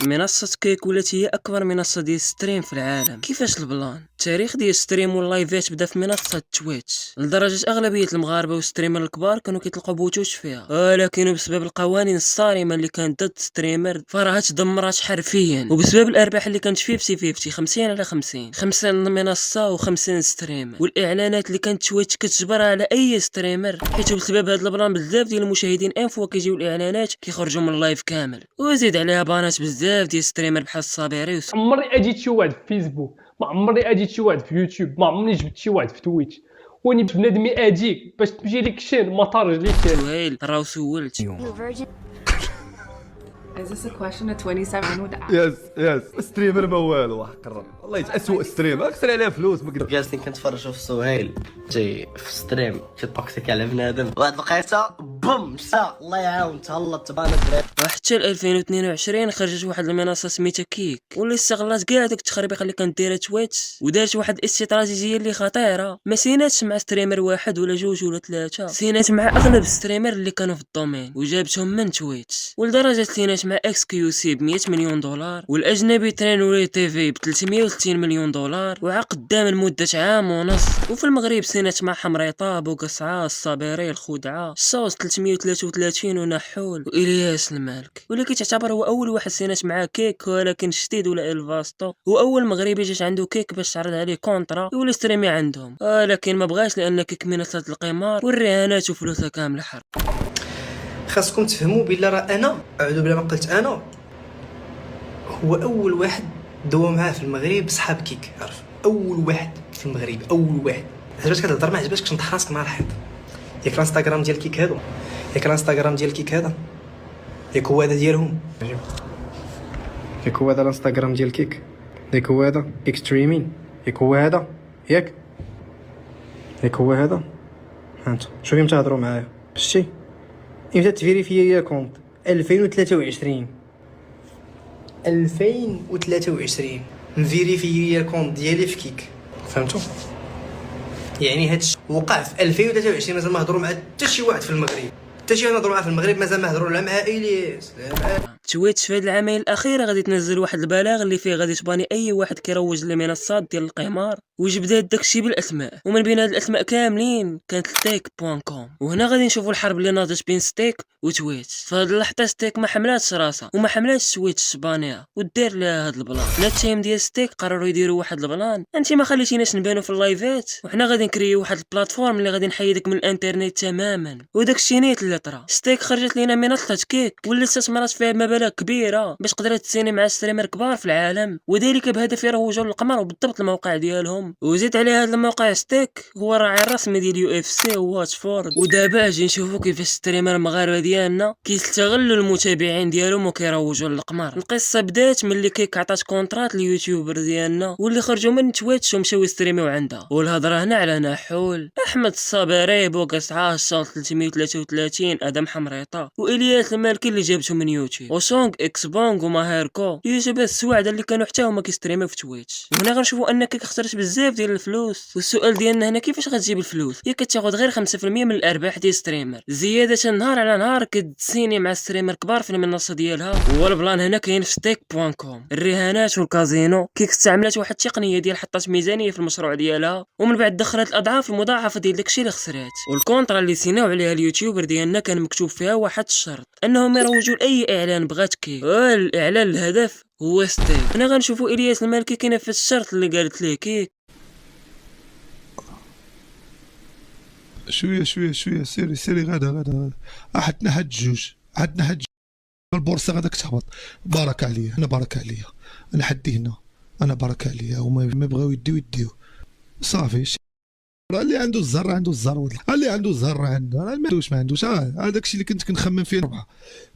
منصة كيك ولات هي أكبر منصة ديال ستريم في العالم. كيفاش البلان؟ التاريخ ديال ستريم واللايفات بدا في منصة تويتش، لدرجة أغلبية المغاربة والستريمر الكبار كانوا كيطلقوا بوتوش فيها، ولكن بسبب القوانين الصارمة اللي كانت ضد ستريمر فراه تدمرات حرفيا، وبسبب الأرباح اللي كانت 50-50 50 على 50 المنصة و50 ستريمر، والإعلانات اللي كانت تويتش كتجبر على أي ستريمر، حيت بسبب هاد البلان بزاف ديال المشاهدين فوا كيجيو الإعلانات كيخرجوا من اللايف كامل، وزيد عليها بانات بزاف ديال ستريمر بحال الصابيري عمرني اجيت شي واحد في فيسبوك، ما عمرني اجيت شي واحد في يوتيوب، ما عمرني جبت شي واحد في تويتش. واني بنادم اجيك باش تمشي لك شين ما طارج ليك. سهيل راه سولت. Is this a question of 27 would ask? يس ستريمر ما والو قرب والله اسوء ستريمر اكثر عليها فلوس ما قدر. جالسين كنتفرجوا في سهيل تي في ستريم تيطوكسيك على بنادم وهاد القيصه بوم مشى الله يعاون تهلا تبان الدراري. وحتى ل 2022 خرجت واحد المنصه سميتها كيك، واللي استغلات كاع داك التخربيق اللي كانت دايره تويتش، ودارت واحد الاستراتيجيه اللي خطيره. ما سيناتش مع ستريمر واحد ولا جوج ولا ثلاثه، سينات مع اغلب الستريمر اللي كانوا في الدومين وجابتهم من تويتش، ولدرجه سينات مع اكس كيو سي ب 100 مليون دولار، والاجنبي ترينوري تي في ب 360 مليون دولار، وعقد دام لمده عام ونص. وفي المغرب سينات مع حمريطه، بوقصعه، الصابيري، الخدعه، الصوص 333 ونحول والياس المالك، واللي كيتعتبر هو اول واحد سينات معاه كيك، ولكن شديد ولا الفاستو هو اول مغربي جات عنده كيك باش تعرض عليه كونطرا يولي ستريمي عندهم، ولكن ما بغاش لان كيك منصه القمار والرهانات وفلوسها كامله حر. خاصكم تفهموا بلا راه انا اعوذ بالله ما قلت انا هو اول واحد دوا معاه في المغرب صحاب كيك. عارف اول واحد في المغرب، اول واحد عجباتك كتهضر ما عجباتكش نطح راسك مع الحيط. ياك الانستغرام ديال كيك هادو، ياك الانستغرام ديال كيك هذا، ياك هو هذا ديالهم، ياك هو هذا الانستغرام ديال كيك، ياك هو هذا كيك ستريمين، ياك هو هذا، ياك هو هذا. هانتو شوفي متى تهضروا معايا شتي امتى تفيريفيا كونت 2023 نفيريفيا كونت ديالي في كيك. فهمتوا؟ يعني هادشي وقع في 2023 مازال ما هضروا مع حتى شي واحد في المغرب، حتى شي واحد هضروا معاه في المغرب مازال ما هضروا لا مع الياس لا مع تويتش في هاد العامين الاخيره غادي تنزل واحد البلاغ اللي فيه غادي تباني اي واحد كيروج للمنصات ديال القمار، وجبدات داكشي بالاسماء، ومن بين هاد الاسماء كاملين كانت ستيك.com. وهنا غادي نشوفوا الحرب اللي ناضت بين ستيك وتويتش. في هاد اللحظه ستيك ما حملاتش راسها وما حملاتش تويتش تبانيها ودير لها هاد البلان. لا التيم ديال ستيك قرروا يديروا واحد البلان، انت ما خليتيناش نبانو في اللايفات وحنا غادي نكريو واحد البلاتفورم اللي غادي نحيدك من الانترنت تماما. وداكشي نيت اللي طرا. ستيك خرجت لينا منصه كيك واللي استثمرت فيها مبالغ كبيره باش قدرت تسيني مع ستريمر كبار في العالم، وذلك بهدف يروجوا للقمر وبالضبط الموقع ديالهم. وزيد على هذا الموقع ستيك هو الراعي الرسمي ديال يو اف سي وواتفورد. ودابا اجي نشوفوا كيفاش ستريمر المغاربه ديالنا كيستغلوا المتابعين ديالهم وكيروجوا للقمر. القصه بدات ملي كيك عطات كونطرات لليوتيوبر ديالنا واللي خرجوا من تويتش ومشاو يستريميو عندها. والهضره هنا على نحول، احمد الصابري، بوقصعه، الصوت 333، ادم حمريطه، والياس المالكي اللي جابته من يوتيوب، وسونغ اكس بونغ وماهيركو، اليوتيوبر السواعده اللي كانوا حتى هما كيستريميو في تويتش. وهنا غنشوفوا ان كيك خسرت بزاف ديال الفلوس. والسؤال ديالنا هنا كيفاش غتجيب الفلوس؟ هي كتاخذ غير 5% من الارباح ديال ستريمر، زياده نهار على نهار كتسيني مع ستريمر كبار في المنصه ديالها. هو البلان هنا كاين في ستيك.com، الرهانات والكازينو. كيك استعملت واحد التقنيه ديال حطات ميزانيه في المشروع ديالها ومن بعد دخلت الاضعاف المضاعفه ديال داكشي اللي خسرات. والكونطرا اللي سيناو عليها اليوتيوبر ديالنا كان مكتوب فيها واحد الشرط، انهم يروجوا لاي اعلان بغات كيك، والاعلان الهدف هو ستيك. هنا غنشوفوا الياس المالكي كينفذ الشرط اللي قالت ليه كيك. شويه سيري غدا عندنا حد جوج البورصه غدا كتهبط. بارك عليا انا حدي هنا، انا بارك عليا، وما بغاو يديو صافي. اللي عنده الزر عنده الزر، اللي عنده الزر عنده، ما عندوش هذاك الشيء اللي كنت كنخمم فيه.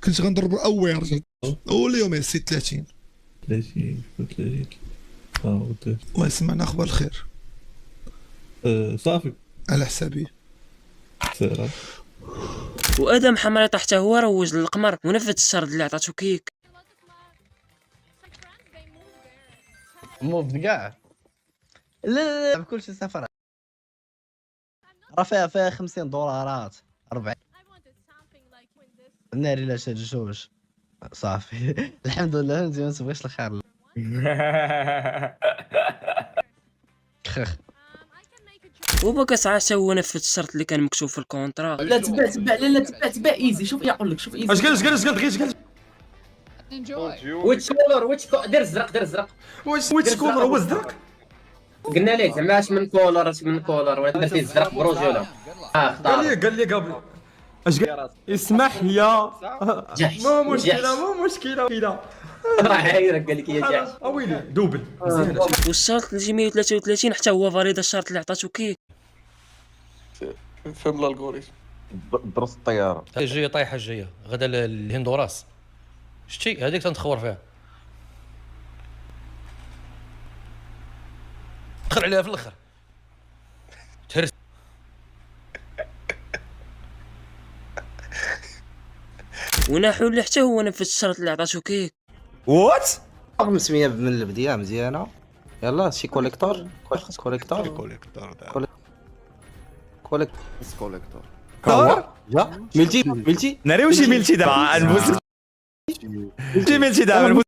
كنت غنضرب اول واليوم 30 الله يسمعنا اخبار الخير. صافي على حسابي. وادم حمريطه حتى هو روج للقمر ونفذ الشرط اللي عطاتو كيك. موف كاع لا بكلشي سفر راه فيها 50 دولارات 40 ناري لا شاد جوج صافي الحمد لله مزيان، ما تبغيش الخير. خخ وبقى ساعة تا هو نفذ الشرط اللي كان مكتوب في الكونترا. لا تبع لا تبع ايزي. شوف يقول لك، شوف ايزي. اش قال غير ويتش كولر دير الزرق، دير الزرق. واش كولر هو الزرق؟ قلنا ليه زعما اش من كولر ولا درتي الزرق برجوله. قال لي قبل اش قال؟ اسمح يا جحش. مو مشكله كذا. راه عايرك قال لك يا جحش. اويلي دوبل مزيان. والشرط اللي 133 حتى هو فاليد الشرط اللي عطاتو كيك. فهم الالغوريثم. درس الطياره جايه طايحه جايه غدا الهندوراس. شتي هذيك تنتخور فيها، دخل عليها في الاخر تهرس. وناحو اللي حتى هو نفذ الشرط اللي عطاتو كيك. وات رغم مسميه من البدايه مزيانه. يلا شي كوليكتور ملتي ناري وشي ملتي دابا نبوس شي ملتي دابا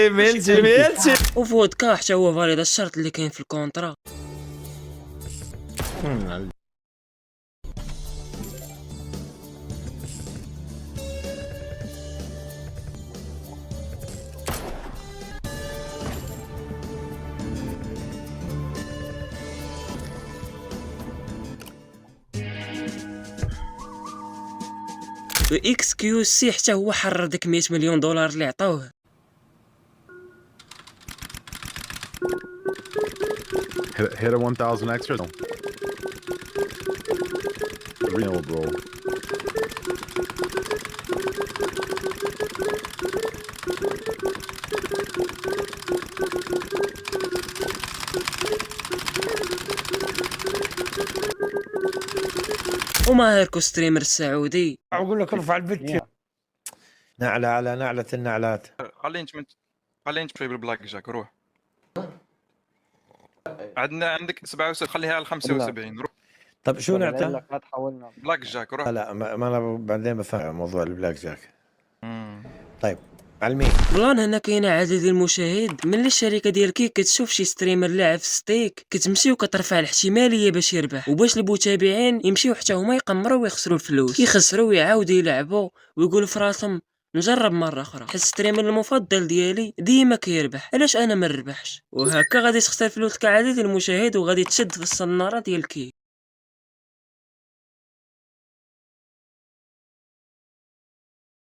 ملتي وفودكا حتى هو فاليد الشرط اللي كاين في الكونترا. اكس كيو سي حتى هو حرر داك 100 مليون دولار اللي عطاوه. hit a 1000 extra real bro. وماهركو ستريمر السعودي. اقول لك ارفع البت نعلة على نعلة النعلات. خليني تمشي بالبلاك جاك روح. عندك 77 خليها على 75 روح. طب شو نعطى؟ بلاك جاك روح. لا ما انا بعدين بفهم موضوع البلاك جاك. طيب علمي بلان هنا كاينه عزيزي المشاهد، ملي الشركه ديال كيك كتشوف شي ستريمر لاعب في ستيك كتمشي وكترفع الاحتماليه باش يربح، وباش المتابعين يمشيو حتى هما يقمروا ويخسروا الفلوس، كيخسروا ويعاودوا يلعبوا ويقولوا في راسهم نجرب مره اخرى، حيت الستريمر المفضل ديالي ديما كيربح، علاش انا ما نربحش؟ وهكا غادي تخسر فلوسك عزيزي المشاهد وغادي تشد في الصناره ديال كيك.